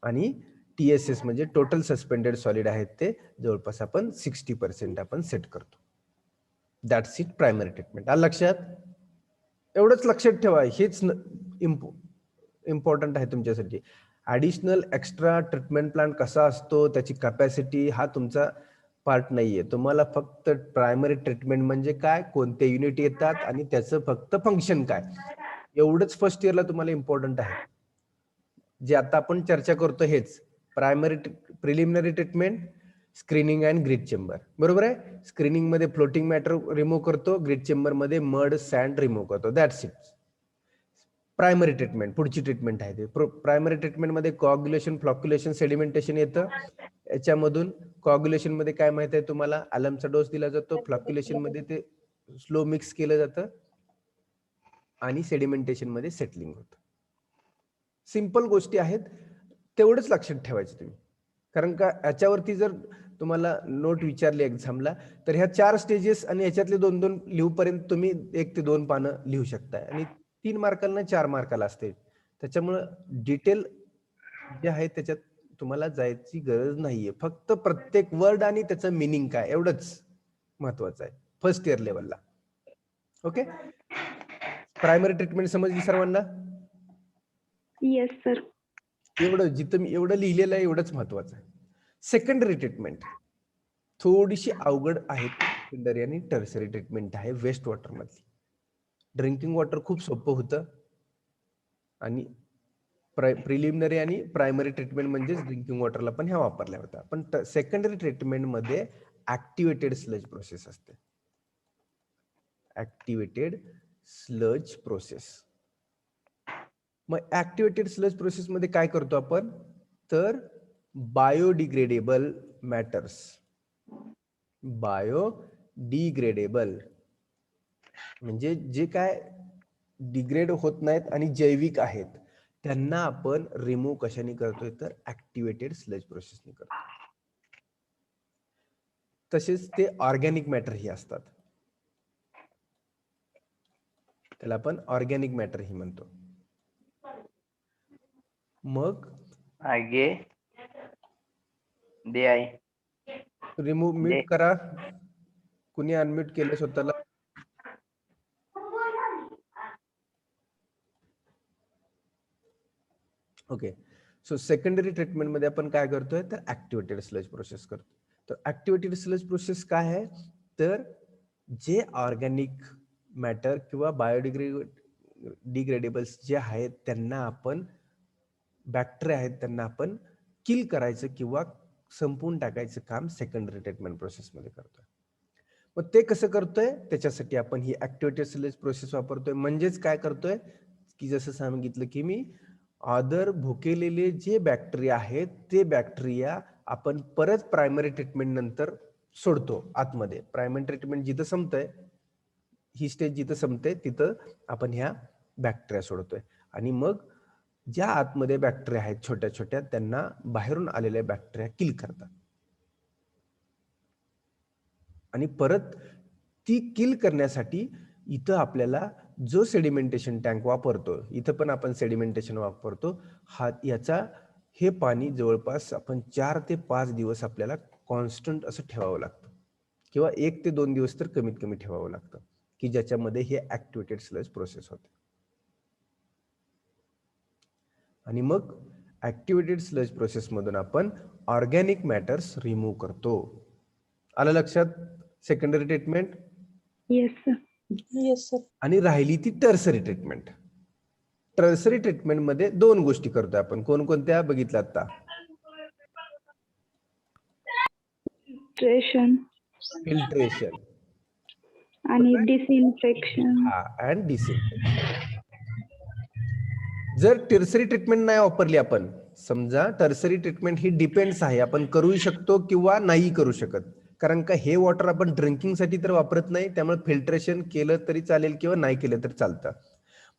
आणि TSS म्हणजे टोटल सस्पेंडेड सॉलिड आहेत ते जवळपास आपण 60% आपण सेट करतो. That's it primary treatment. आलं लक्षात? एवढंच लक्षात ठेवा, हेच इम्पॉर्टंट आहे तुमच्यासाठी. ऍडिशनल एक्स्ट्रा ट्रीटमेंट प्लान कसा असतो, त्याची कॅपॅसिटी हा तुमचा पार्ट नाहीये. तुम्हाला फक्त प्रायमरी ट्रीटमेंट म्हणजे काय, कोणते युनिट येतात आणि त्याचं फक्त फंक्शन काय, एवढंच फर्स्ट इयरला तुम्हाला इम्पॉर्टंट आहे. जे आता आपण चर्चा करतो हेच preliminary treatment, screening and grit chamber, बरोबर आहे. स्क्रीनिंग मध्ये फ्लोटिंग मॅटर रिमूव्ह करतो, ग्रीड चेंबर मध्ये मड सँड रिमूव्ह करतो. That's it. प्रायमरी ट्रीटमेंट पुढची ट्रीटमेंट आहे. प्रायमरी ट्रीटमेंट मध्ये कोआग्युलेशन, फ्लॉक्युलेशन, सेडिमेंटेशन येतं. याच्यामधून कोआग्युलेशन मध्ये काय माहित आहे तुम्हाला, ॲलमचा डोस दिला जातो. फ्लॉक्युलेशन मध्ये ते स्लो मिक्स केलं जातं आणि सेडिमेंटेशन मध्ये सेटलिंग होतं. सिंपल गोष्टी आहेत, तेवढंच लक्षात ठेवायचं तुम्ही. कारण का याच्यावरती जर तुम्हाला नोट विचारली एक्झामला तर ह्या 4 स्टेजेस आणि याच्यातले 2-2 लिहूपर्यंत तुम्ही 1 ते 2 पानं लिहू शकताय. आणि 3 मार्काला 4 मार्काला असते. त्याच्यामुळे डिटेल जे आहे त्याच्यात तुम्हाला जायची गरज नाहीये. फक्त प्रत्येक वर्ड आणि त्याचं मिनिंग काय एवढंच महत्वाचं आहे फर्स्ट इयर लेवलला. ओके. प्रायमरी ट्रीटमेंट समजली सर्वांना? Yes sir. एवढं जिथं मी एवढं लिहिलेलं आहे एवढंच महत्वाचं आहे. सेकंडरी ट्रीटमेंट थोडीशी अवघड आहे. सेकंडरी आणि टर्सरी ट्रीटमेंट आहे वेस्ट वॉटर मधली. ड्रिंकिंग वॉटर खूप सोपं होतं आणि प्रिलिमिनरी आणि प्रायमरी ट्रीटमेंट म्हणजेच ड्रिंकिंग वॉटरला पण ह्या वापरल्या होत्या. पण सेकंडरी ट्रीटमेंट मध्ये ऍक्टिव्हेटेड स्लज प्रोसेस असते. Activated sludge process. मग ऍक्टिव्हेटेड स्लज प्रोसेस मध्ये काय करतो आपण, तर बायोडिग्रेडेबल मॅटर्स, बायोडिग्रेडेबल म्हणजे जे काय डिग्रेड होत नाहीत आणि जैविक आहेत त्यांना आपण रिमूव्ह कशाने करतोय, तर ऍक्टिव्हेटेड स्लज प्रोसेसने करतो. तसेच ते ऑर्गॅनिक मॅटर ही असतात, त्याला आपण ऑर्गॅनिक मॅटर ही म्हणतो. मग आगे दे आहे रिमूव्ह म्यूट करा, कुणी अनम्यूट केलं स्वतःला. ओके, सो सेकंडरी ट्रीटमेंट मध्ये आपण काय करतोय, तर ऍक्टिव्हेटेड स्लज प्रोसेस करतो. तर ऍक्टिव्हेटेड स्लज प्रोसेस काय आहे, तर जे ऑर्गॅनिक मॅटर किंवा बायोडिग्रेडेबल्स जे आहेत त्यांना आपण, बॅक्टेरिया आहेत त्यांना आपण किल करायचं किंवा संपवून टाकायचं काम सेकंडरी ट्रीटमेंट प्रोसेसमध्ये करतोय. मग ते कसं करतोय, त्याच्यासाठी आपण ही ऍक्टिव्हेटेड स्लज प्रोसेस वापरतोय. म्हणजेच काय करतोय की जसं सांगितलं की मी अदर भुकेलेले जे बॅक्टेरिया आहेत ते बॅक्टेरिया आपण परत प्रायमरी ट्रीटमेंट नंतर सोडतो आतमध्ये. प्रायमरी ट्रीटमेंट जिथं संपतंय, ही स्टेज जिथं संपते तिथं आपण ह्या बॅक्टेरिया सोडतोय आणि मग ज्या आतमध्ये बॅक्टेरिया आहेत छोट्या छोट्या त्यांना बाहेरून आलेल्या बॅक्टेरिया किल करतात. आणि परत ती किल करण्यासाठी इथं आपल्याला जो सेडिमेंटेशन टँक वापरतो, इथं पण आपण सेडिमेंटेशन वापरतो, हे पाणी जवळपास आपण 4 ते 5 दिवस आपल्याला कॉन्स्टंट असं ठेवावं लागतं किंवा 1 ते 2 दिवस तर कमीत कमी ठेवावं लागतं की ज्याच्यामध्ये हे ऍक्टिव्हेटेड स्लज प्रोसेस होते. आणि मग ऍक्टिव्हेटेड स्लज प्रोसेस मधून आपण ऑर्गॅनिक मॅटर्स रिमूव्ह करतो. आलं लक्षात secondary treatment? Yes sir. Yes sir. आणि राहिली ती टर्सरी ट्रीटमेंट. टर्सरी ट्रीटमेंट मध्ये 2 गोष्टी करतोय आपण. कोणकोणत्या बघितल्या आता? फिल्ट्रेशन आणि डिसइन्फेक्शन. हा, अँड डिसइन्फेक्शन. जर टर्सरी ट्रीटमेंट नाही वापरली आपण, समजा टर्सरी ट्रीटमेंट ही डिपेंड्स आहे, आपण करू शकतो किंवा नाही करू शकत. कारण का हे वॉटर आपण ड्रिंकिंग साठी तर वापरत नाही, त्यामुळे फिल्ट्रेशन केलं तरी चालेल किंवा नाही केलं तरी चालतं.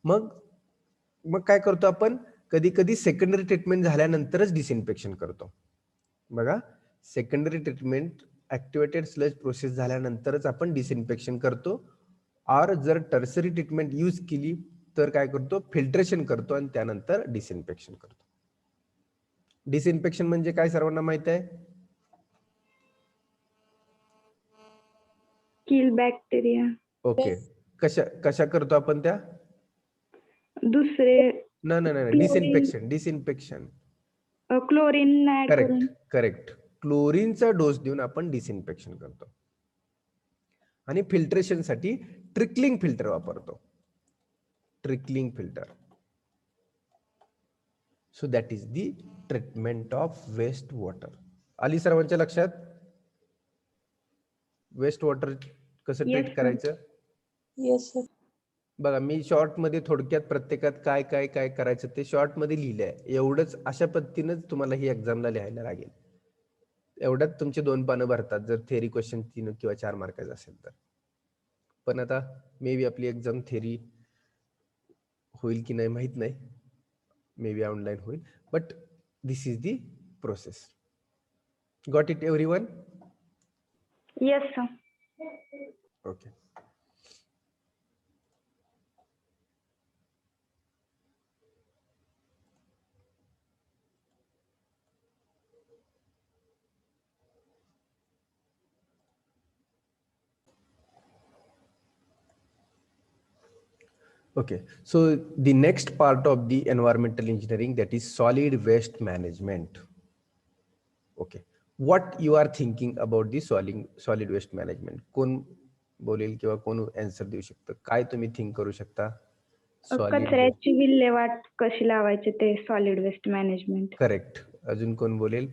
मग काय करतो आपण, कधी कधी सेकंडरी ट्रीटमेंट झाल्यानंतरच डिसइन्फेक्शन करतो. बघा, secondary treatment activated sludge process झाल्यानंतरच आपण डिसइन्फेक्शन करतो. और जर टर्सरी ट्रीटमेंट यूज केली तर काय करतो, फिल्ट्रेशन करतो आणि त्यानंतर डिसइन्फेक्शन करतो. डिसइन्फेक्शन म्हणजे काय सर्वांना माहित आहे? किल बॅक्टेरिया. ओके, कशा करतो आपण त्या? दुसरे नाही, डिसइन्फेक्शन. क्लोरीन ऍड करून. करेक्ट. क्लोरीनचा डोस देऊन आपण डिसइन्फेक्शन करतो. आणि फिल्ट्रेशन साठी ट्रिकलिंग फिल्टर वापरतो. Trickling filter. So that is the treatment of waste water. आली सर्वांच्या लक्षात? वेस्ट वॉटर कसं Yes, ट्रीट sir. करायचं? Yes sir. बघा, मी शॉर्ट मध्ये थोडक्यात प्रत्येकात काय काय काय करायचं ते शॉर्ट मध्ये लिहिलंय. एवढंच, अशा पद्धतीनेच तुम्हाला ही एक्झामला लिहायला लागेल. एवढ्यात तुमचे 2 पानं भरतात जर थेरी क्वेश्चन 3 किंवा 4 मार्काचा असेल तर. पण आता मे बी आपली एक्झाम थेरी होईल की नाही माहित नाही, मे बी ऑनलाईन होईल, but this is the process. Got it everyone? Yes sir. Okay. Okay, so the next part of the environmental engineering, that is solid waste management. Okay, what you are thinking about the solid waste management? कोण बोलेल किंवा कोण answer देऊ शकतं? काय तुम्ही think करू शकता? कचऱ्याची विल्हेवाट कशी लावायची ते सॉलिड वेस्ट मॅनेजमेंट. करेक्ट. अजून कोण बोलेल?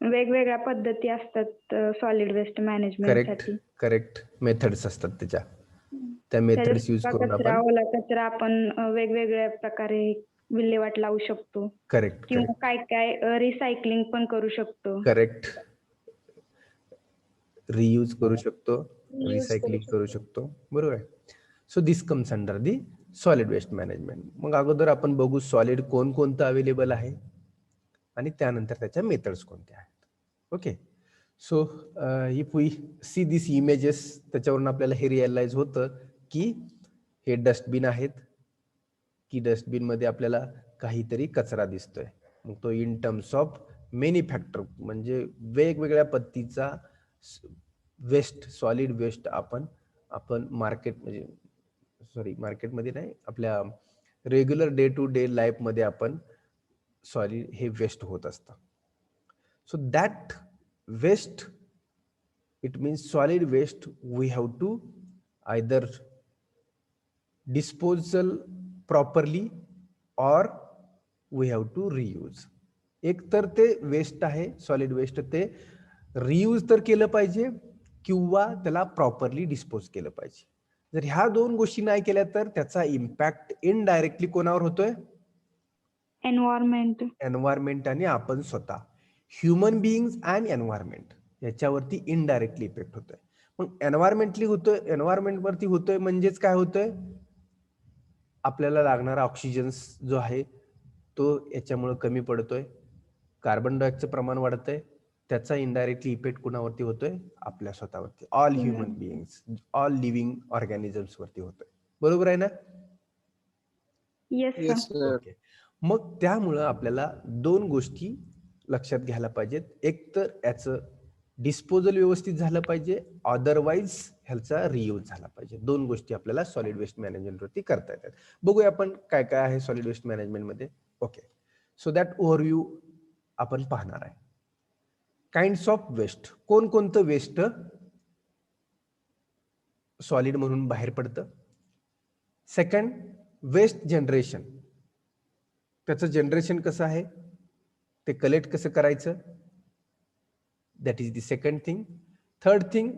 वेगवेगळ्या पद्धती असतात सॉलिड वेस्ट मॅनेजमेंट करेक्ट साठी. करेक्ट मेथड्स असतात त्याच्या त्या त्याच्यात मेथड्स यूज सुका करून कचरा, आपण ओला कचरा आपण वेगवेगळ्या प्रकारे विल्हेवाट लावू शकतो करेक्ट किंवा करेक्ट काय काय रिसायकलिंग पण करू शकतो. करेक्ट रियूज करू शकतो, यूज करू रिसायकलिंग करू शकतो, बरोबर आहे. So this comes under the solid waste management. मग अगोदर आपण बघू सॉलिड कोणकोणतं अवेलेबल आहे आणि त्यानंतर त्याच्या मेथड्स कोणत्या आहेत. Okay, so if we see this images, त्याच्यावरून आपल्याला हे रिअलाइज होतं की हे डस्टबिन आहेत, की डस्टबिन मध्ये आपल्याला काहीतरी कचरा दिसतोय. मग तो in terms of many factor, म्हणजे वेगवेगळ्या पद्धतीचा वेस्ट, सॉलिड वेस्ट आपण मार्केट म्हणजे सॉरी मार्केटमध्ये नाही, आपल्या regular day to day life मध्ये आपण सॉलिड हे वेस्ट होत असतं. So that waste, it means solid waste, we have to either disposal properly or we have to reuse. एक तर ते वेस्ट आहे सॉलिड वेस्ट, ते रियूज तर केलं पाहिजे किंवा त्याला प्रॉपरली डिस्पोज केलं पाहिजे. जर ह्या दोन गोष्टी नाही केल्या तर त्याचा इम्पॅक्ट इनडायरेक्टली कोणावर होतोय? एन्व्हायरमेंट. एन्व्हायरमेंट आणि आपण स्वतः, ह्युमन बिईंग्स अँड एन्व्हायरमेंट याच्यावरती इनडायरेक्टली इफेक्ट होतोय. मग एन्व्हायरमेंटली होतोय, एन्व्हायरमेंटवरती होतोय म्हणजेच काय होतोय? आपल्याला लागणारा ऑक्सिजन जो आहे तो याच्यामुळे कमी पडतोय, कार्बन डायऑक्साईडचं प्रमाण वाढतंय, त्याचा इनडायरेक्टली इफेक्ट कुणावरती होतोय? आपल्या स्वतःवरती, all human beings, all living organisms वरती होतोय. बरोबर आहे ना? Yes Yes, sir. sir. Okay, मग त्यामुळं आपल्याला दोन गोष्टी लक्षात घ्यायला पाहिजेत. एक तर याचं डिस्पोजल व्यवस्थित झालं पाहिजे, अदरवाईज ह्याचा रियूज झाला पाहिजे. दोन गोष्टी आपल्याला सॉलिड वेस्ट मॅनेजमेंट वरती करता येतात. बघूया आपण काय काय आहे सॉलिड वेस्ट मॅनेजमेंट मध्ये. ओके, सो दॅट ओव्हरव्ह्यू आपण पाहणार आहे. काइंड्स ऑफ वेस्ट, कोणकोणतं वेस्ट सॉलिड म्हणून बाहेर पडतं. सेकंड, वेस्ट जनरेशन, त्याचं जनरेशन कसं आहे, ते कलेक्ट कसं करायचं, that is the second thing. Third thing,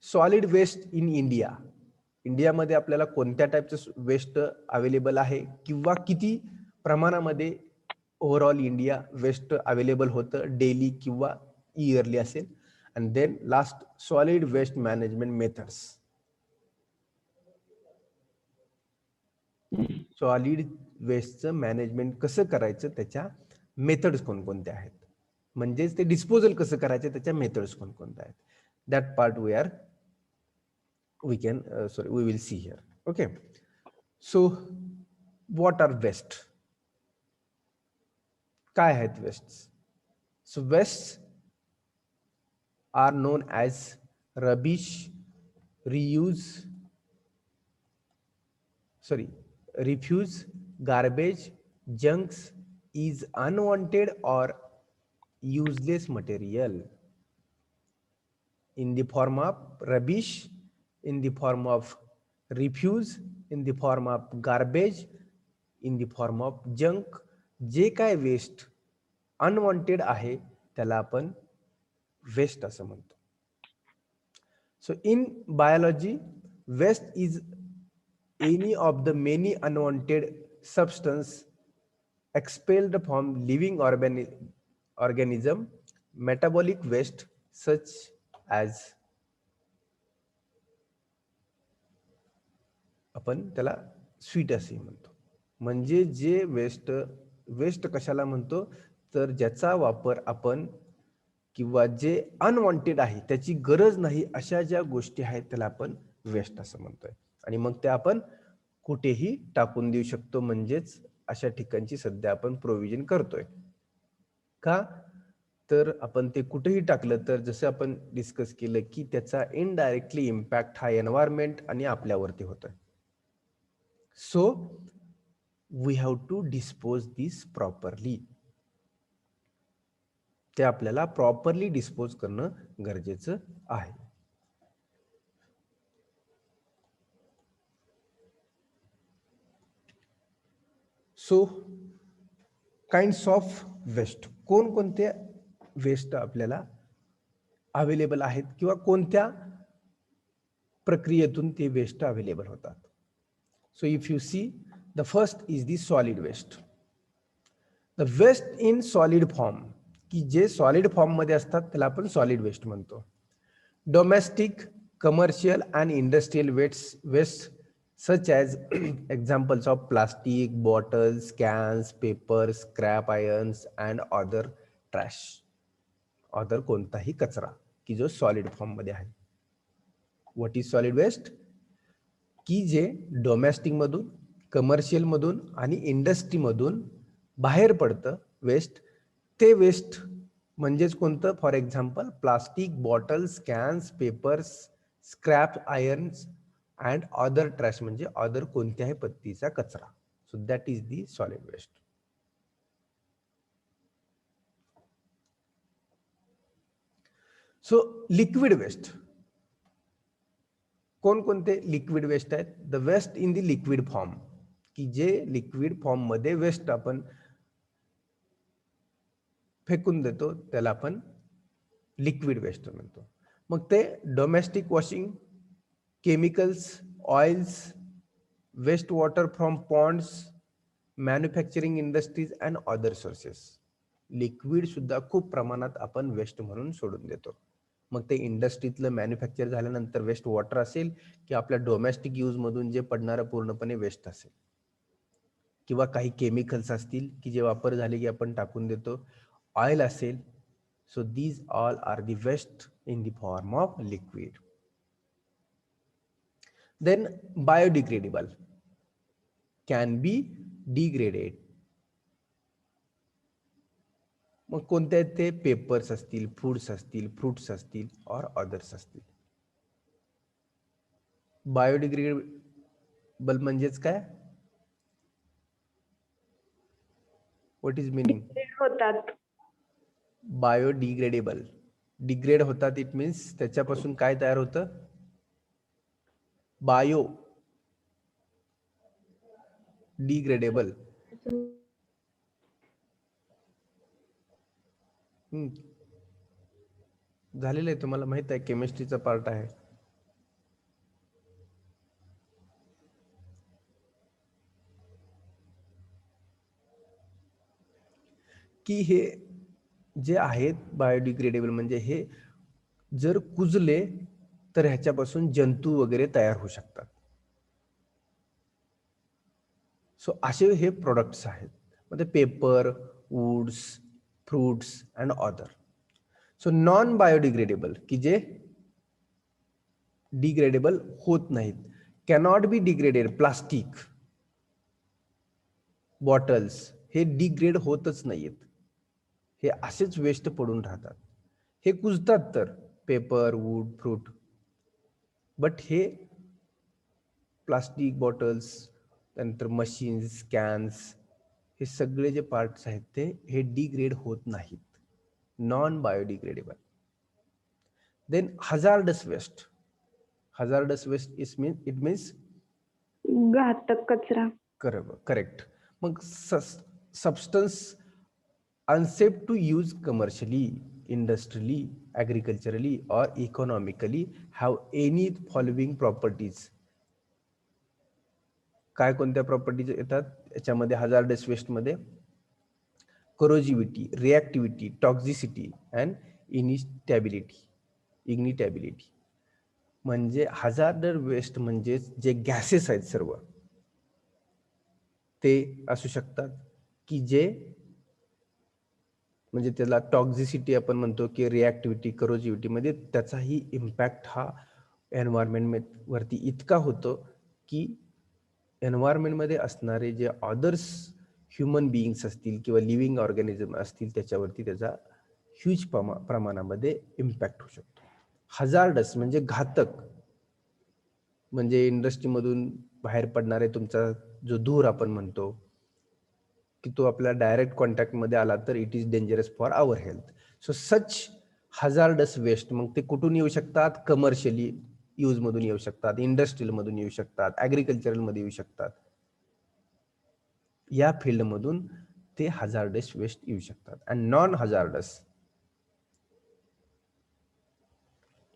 solid waste in India. इंडियामध्ये आपल्याला कोणत्या टाईपचं वेस्ट अवेलेबल आहे किंवा किती प्रमाणामध्ये ओव्हरऑल इंडिया वेस्ट अवेलेबल होतं, डेली किंवा इयरली असेल. And then last, solid waste management methods. Solid वेस्टचं मॅनेजमेंट कसं करायचं, त्याच्या मेथड्स कोणकोणत्या आहेत, म्हणजेच ते डिस्पोजल कसं करायचं त्याच्या मेथड्स कोणकोणत्या आहेत. That part we will see here. Okay, so what are waste, काय आहेत waste? So waste are known as rubbish, refuse, garbage, junks is unwanted or useless material in the form of rubbish, in the form of refuse, in the form of garbage, in the form of junk. जे काय waste unwanted आहे त्याला आपण waste असं म्हणतो. So in biology, waste is any of the many unwanted substance expelled from living organism, metabolic waste such as, आपण त्याला sweet असे म्हणतो. म्हणजे जे वेस्ट कशाला म्हणतो, तर ज्याचा वापर आपण किंवा जे अनवॉन्टेड आहे, त्याची गरज नाही अशा ज्या गोष्टी आहेत त्याला आपण वेस्ट असं म्हणतोय. आणि मग ते आपण कुठेही टाकून देऊ शकतो, म्हणजेच अशा ठिकाणची सध्या आपण प्रोव्हिजन करतोय. का तर आपण ते कुठेही टाकलं तर जसं आपण डिस्कस केलं की त्याचा इनडायरेक्टली इम्पॅक्ट हा एन्व्हायरमेंट आणि आपल्यावरती होतोय. So we have to dispose this properly. ते आपल्याला प्रॉपरली डिस्पोज करणं गरजेचं आहे. सो काइंड्स ऑफ वेस्ट, कोणकोणते वेस्ट आपल्याला अवेलेबल आहेत किंवा कोणत्या प्रक्रियेतून ते वेस्ट अवेलेबल होतात. So if you see, the first is the solid waste. The waste in solid form, की जे सॉलिड फॉर्म मध्ये असतात त्याला आपण सॉलिड वेस्ट म्हणतो. Domestic, commercial and industrial waste such as examples of plastic bottles, cans, paper, scrap irons and other trash. other कोणताही कचरा की जो सॉलिड फॉर्म मध्ये आहे. What is solid waste? की जे डोमेस्टिक मधून, कमर्शियल मधून आणि इंडस्ट्री मधून बाहेर पडतं वेस्ट, ते वेस्ट म्हणजेच कोणतं? For example plastic, bottles, cans, papers, scrap irons and other trash म्हणजे अदर कोणत्याही पद्धतीचा कचरा. So that is the solid waste. So liquid waste, कोणकोणते लिक्विड वेस्ट आहेत? The waste in the liquid form, की जे लिक्विड फॉर्म मध्ये waste आपण फेकून देतो त्याला आपण लिक्विड वेस्ट म्हणतो. मग ते domestic washing, chemicals, oils, waste water from ponds, manufacturing industries and other sources. Liquid सुद्धा खूप प्रमाणात आपण वेस्ट म्हणून सोडून देतो. मग ते इंडस्ट्रीतलं मॅन्युफॅक्चर झाल्यानंतर वेस्ट वॉटर असेल की आपल्या डोमेस्टिक यूज मधून जे पडणारं पूर्णपणे वेस्ट असेल, किंवा काही केमिकल्स असतील की जे वापर झाले की आपण टाकून देतो, ऑइल असेल. So these all are the waste in the form of liquid. Then biodegradable can be degraded. मग कोणते आहेत ते? पेपर्स असतील, फूड्स असतील, फ्रुट्स असतील और अदर्स असतील. बायोडिग्रेडेबल म्हणजेच काय? What is meaning? होतात. बायोडिग्रेडेबल, डिग्रेड होतात, इट मीन्स त्याच्यापासून काय तयार होतं? Bio degradable. झालेलं आहे, तुम्हाला माहित आहे, केमिस्ट्रीचा पार्ट आहे. की हे जे आहेत बायोडिग्रेडेबल म्हणजे हे जर कुजले तर ह्याच्यापासून जंतू वगैरे तयार होऊ शकतात. सो असे हे प्रोडक्ट्स आहेत. म्हणजे paper, woods, fruits and other. So non biodegradable की जे डिग्रेडेबल होत नाहीत, cannot be degraded. Plastic, bottles हे डिग्रेड होतच नाहीत, हे असेच वेस्ट पडून राहतात. हे कुजतात तर पेपर, वूड, फ्रूट, बट हे प्लास्टिक बॉटल्स, त्यानंतर मशीन्स, कॅन्स, हे सगळे जे पार्ट्स आहेत ते हे डिग्रेड होत नाहीत, non biodegradable. Then hazardous waste. Hazardous waste it means घातक कचरा. करेक्ट. मग substance unsafe to use commercially, industrially, agriculturally or economically have any following properties. काय कोणत्या प्रॉपर्टीज येतात याच्यामध्ये हजार्डस वेस्ट मध्ये? corrosivity, reactivity, toxicity and ignitability. म्हणजे hazardous waste म्हणजे जे गॅसेस आहेत सर्व ते असू शकतात की जे म्हणजे त्याला टॉक्झिसिटी आपण म्हणतो, की रिॲक्टिव्हिटी, करोजिव्हिटी मध्ये त्याचाही इम्पॅक्ट हा एन्व्हायरमेंट वरती इतका होतो की एन्व्हायरमेंट मध्ये असणारे जे अदर्स ह्युमन बिईंग्स असतील किंवा लिव्हिंग ऑर्गॅनिझम असतील त्याच्यावरती त्याचा ह्यूज प्रमाणामध्ये इम्पॅक्ट होऊ शकतो. हजार्डस म्हणजे घातक, म्हणजे इंडस्ट्रीमधून बाहेर पडणारे तुमचा जो धूर आपण म्हणतो की तो आपल्या डायरेक्ट कॉन्टॅक्ट मध्ये आला तर it is dangerous for our health. So such hazardous waste मग ते कुठून येऊ शकतात? कमर्शियली यूज मधून येऊ शकतात, इंडस्ट्रियल मधून येऊ शकतात, ऍग्रिकल्चरल मध्ये येऊ शकतात. या फील्ड मधून ते हजार्डस वेस्ट येऊ शकतात. And non hazardous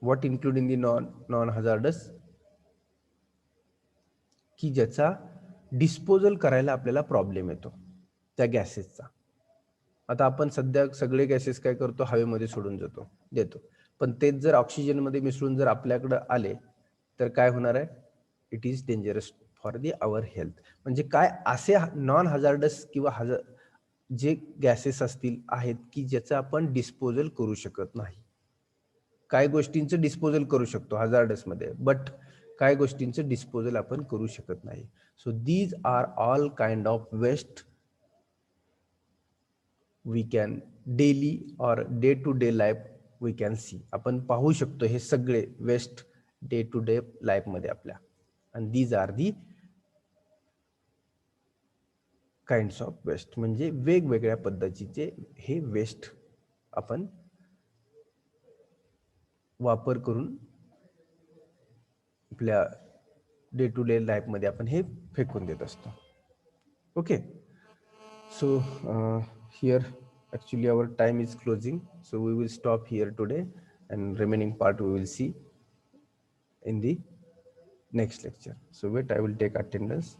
what include in the non hazardous, की ज्याचा डिस्पोजल करायला आपल्याला प्रॉब्लेम येतो त्या गॅसेसचा. आता आपण सध्या सगळे गॅसेस काय करतो, हवेमध्ये सोडून देतो. पण तेच जर ऑक्सिजनमध्ये मिसळून जर आपल्याकडे आले तर काय होणार आहे, it is dangerous for the our health. म्हणजे काय असे नॉन हजार्डस किंवा जे गॅसेस असतील आहेत की ज्याचं आपण डिस्पोजल करू शकत नाही. काय गोष्टींचं डिस्पोजल करू शकतो हजार्डस मध्ये, बट काय गोष्टींचं डिस्पोजल आपण करू शकत नाही. So these are all kind of waste we can daily or day to day life we can see. आपण पाहू शकतो हे सगळे waste day to day life मध्ये आपल्या. And these are the kinds of waste. म्हणजे वेगवेगळ्या पद्धतीचे हे वेस्ट आपण वापर करून आपल्या डे टू डे लाईफ मध्ये आपण हे फेकून देत असतो. Okay, so here actually our time is closing, so we will stop here today and remaining part we will see in the next lecture. So wait, I will take attendance.